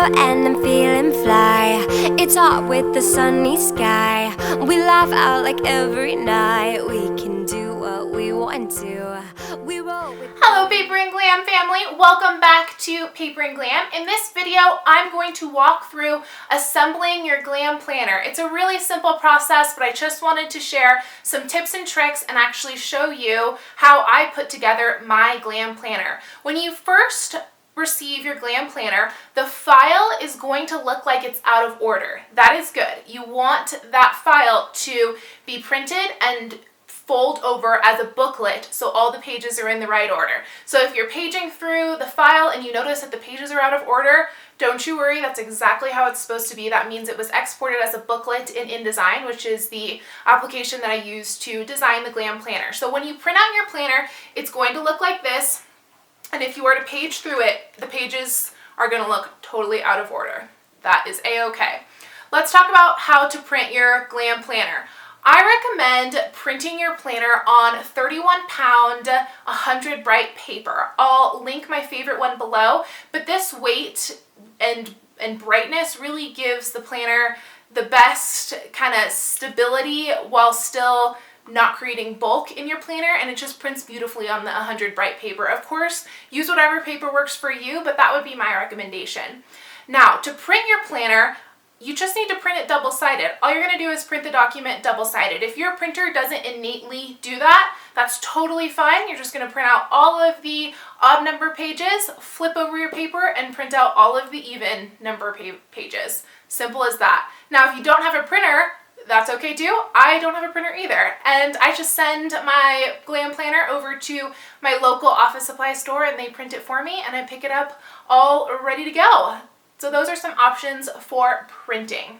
out and I'm feeling fly. It's hot with the sunny sky. We laugh out like every night. We can do what we want to. We roll with Hello Paper and Glam family, welcome back to Paper and Glam. In this video, I'm going to walk through assembling your Glam Planner. It's a really simple process, but I just wanted to share some tips and tricks and actually show you how I put together my Glam Planner. When you first receive your Glam Planner, the file is going to look like it's out of order. That is good. You want that file to be printed and fold over as a booklet so all the pages are in the right order. So if you're paging through the file and you notice that the pages are out of order, don't you worry, that's exactly how it's supposed to be. That means it was exported as a booklet in InDesign, which is the application that I use to design the Glam Planner. So when you print out your planner, it's going to look like this, and if you were to page through it, the pages are going to look totally out of order. That is a-okay. Let's talk about how to print your Glam Planner. I recommend printing your planner on 31 pound 100 bright paper. I'll link my favorite one below, but this weight and brightness really gives the planner the best kind of stability while still not creating bulk in your planner, and it just prints beautifully on the 100 bright paper. Of course, use whatever paper works for you, but that would be my recommendation. Now, to print your planner, you just need to print it double-sided. All you're going to do is print the document double-sided. If your printer doesn't innately do that, that's totally fine. You're just going to print out all of the odd number pages, flip over your paper, and print out all of the even number pages. Simple as that. Now, if you don't have a printer, that's okay too. I don't have a printer either. And I just send my Glam Planner over to my local office supply store and they print it for me and I pick it up all ready to go. So those are some options for printing.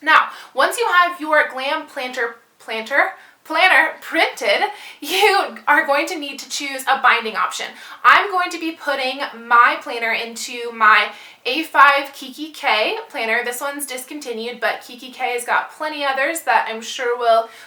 Now, once you have your Glam Planner printed, you are going to need to choose a binding option. I'm going to be putting my planner into my A5 Kiki K planner. This one's discontinued, but Kiki K has got plenty others that I'm sure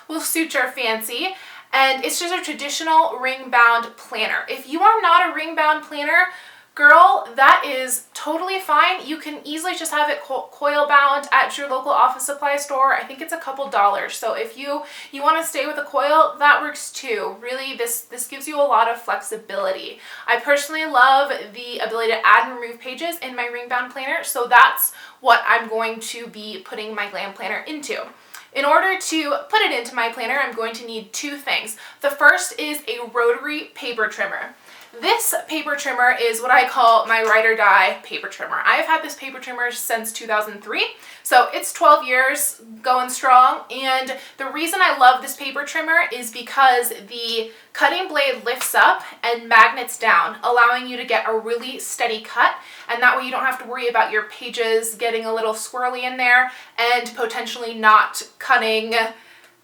will suit your fancy. And it's just a traditional ring-bound planner. If you are not a ring-bound planner, girl, that is totally fine. You can easily just have it coil bound at your local office supply store. I think it's a couple dollars. So if you want to stay with a coil, that works too. Really, this gives you a lot of flexibility. I personally love the ability to add and remove pages in my ring bound planner, so that's what I'm going to be putting my Glam Planner into. In order to put it into my planner, I'm going to need two things. The first is a rotary paper trimmer. This paper trimmer is what I call my ride or die paper trimmer. I have had this paper trimmer since 2003, so it's 12 years going strong, and the reason I love this paper trimmer is because the cutting blade lifts up and magnets down, allowing you to get a really steady cut, and that way you don't have to worry about your pages getting a little swirly in there and potentially not cutting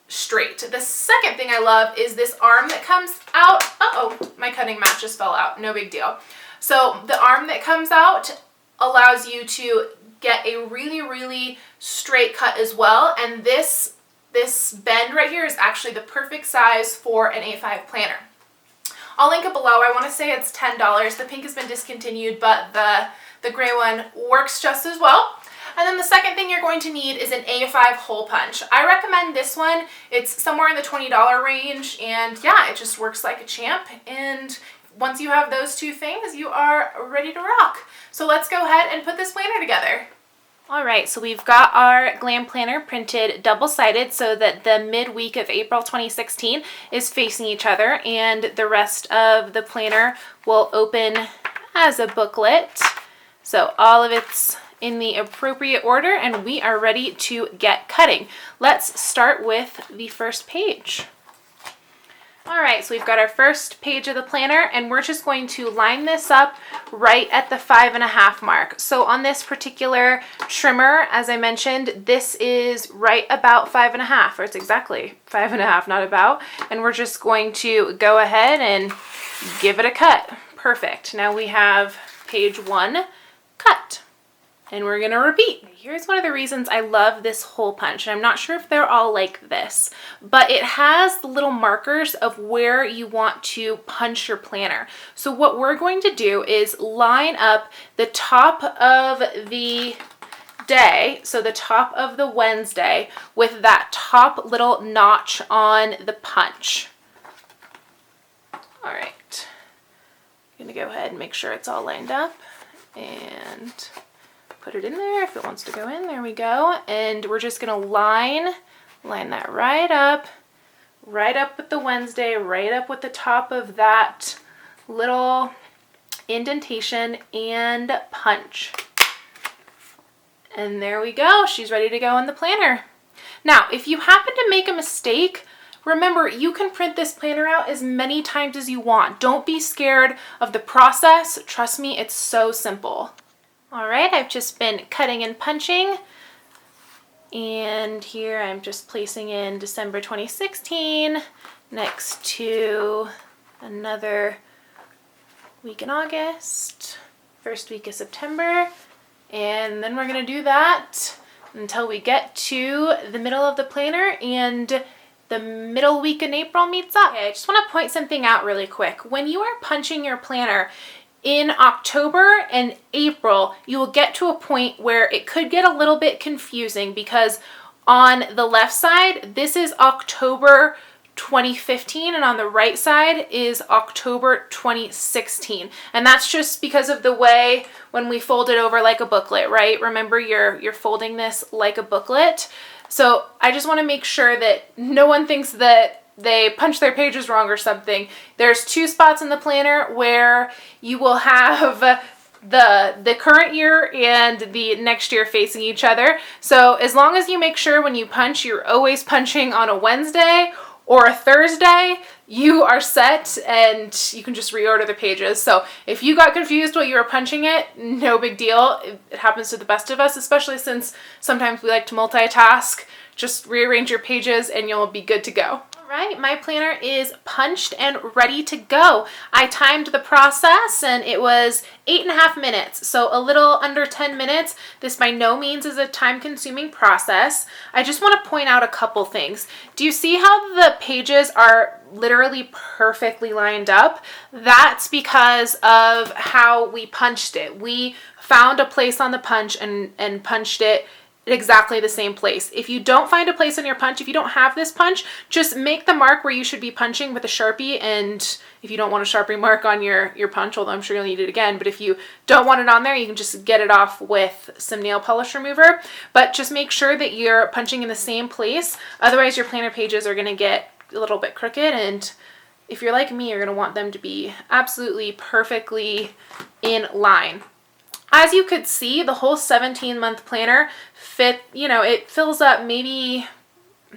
straight. The second thing I love is this arm that comes out. Uh-oh, my cutting mat just fell out. No big deal. So the arm that comes out allows you to get a really, really straight cut as well. And this bend right here is actually the perfect size for an A5 planner. I'll link it below. I want to say it's $10. The pink has been discontinued, but the gray one works just as well. And then the second thing you're going to need is an A5 hole punch. I recommend this one. It's somewhere in the $20 range, and yeah, it just works like a champ. And once you have those two things, you are ready to rock. So let's go ahead and put this planner together. All right, so we've got our Glam Planner printed double-sided so that the midweek of April 2016 is facing each other, and the rest of the planner will open as a booklet. So all of it's in the appropriate order, and we are ready to get cutting. Let's start with the first page. All right, so we've got our first page of the planner, and we're just going to line this up right at the 5.5 mark. So on this particular trimmer, as I mentioned, this is right about 5.5, or it's exactly 5.5, not about. And we're just going to go ahead and give it a cut. Perfect. Now we have page 1 cut. and we're gonna repeat. Here's one of the reasons I love this hole punch, and I'm not sure if they're all like this, but it has the little markers of where you want to punch your planner. So what we're going to do is line up the top of the day, so the top of the Wednesday, with that top little notch on the punch. All right, I'm gonna go ahead and make sure it's all lined up and put it in there if it wants to go in. There we go. And we're just gonna line that right up with the Wednesday, right up with the top of that little indentation, and punch. And there we go. She's ready to go in the planner. Now, if you happen to make a mistake, remember, you can print this planner out as many times as you want. Don't be scared of the process. Trust me, it's so simple. All right, I've just been cutting and punching. And here I'm just placing in December 2016 next to another week in August, first week of September. And then we're gonna do that until we get to the middle of the planner and the middle week in April meets up. Okay, I just wanna point something out really quick. When you are punching your planner in October and April, you will get to a point where it could get a little bit confusing because on the left side, this is October 2015, and on the right side is October 2016. And that's just because of the way when we fold it over like a booklet, right? Remember, you're folding this like a booklet. So I just want to make sure that no one thinks that they punch their pages wrong or something. There's two spots in the planner where you will have the current year and the next year facing each other. So as long as you make sure when you punch, you're always punching on a Wednesday or a Thursday, you are set and you can just reorder the pages. So if you got confused while you were punching it, no big deal. It happens to the best of us, especially since sometimes we like to multitask. Just rearrange your pages and you'll be good to go. All right, my planner is punched and ready to go. I timed the process and it was 8.5 minutes, so a little under 10 minutes. This by no means is a time-consuming process. I just want to point out a couple things. Do you see how the pages are literally perfectly lined up? That's because of how we punched it. We found a place on the punch and punched it exactly the same place. If you don't find a place on your punch, if you don't have this punch, just make the mark where you should be punching with a Sharpie. And if you don't want a Sharpie mark on your punch, although I'm sure you'll need it again, but if you don't want it on there, you can just get it off with some nail polish remover. But just make sure that you're punching in the same place. Otherwise, your planner pages are going to get a little bit crooked. And if you're like me, you're going to want them to be absolutely perfectly in line. As you could see, the whole 17-month planner it fills up maybe,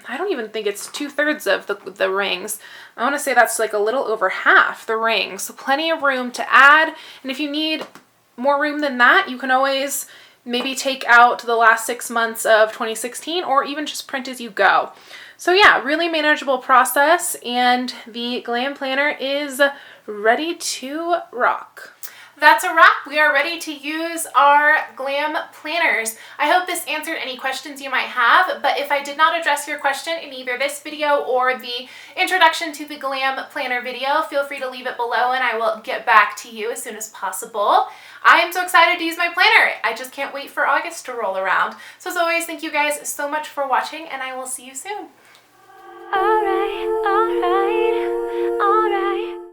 I don't even think it's 2/3 of the rings. I want to say that's like a little over half the rings. So plenty of room to add. And if you need more room than that, you can always maybe take out the last 6 months of 2016 or even just print as you go. So yeah, really manageable process, and the Glam Planner is ready to rock. That's a wrap. We are ready to use our Glam planners. I hope this answered any questions you might have, but if I did not address your question in either this video or the introduction to the Glam planner video, feel free to leave it below and I will get back to you as soon as possible. I am so excited to use my planner. I just can't wait for August to roll around. So as always, thank you guys so much for watching, and I will see you soon.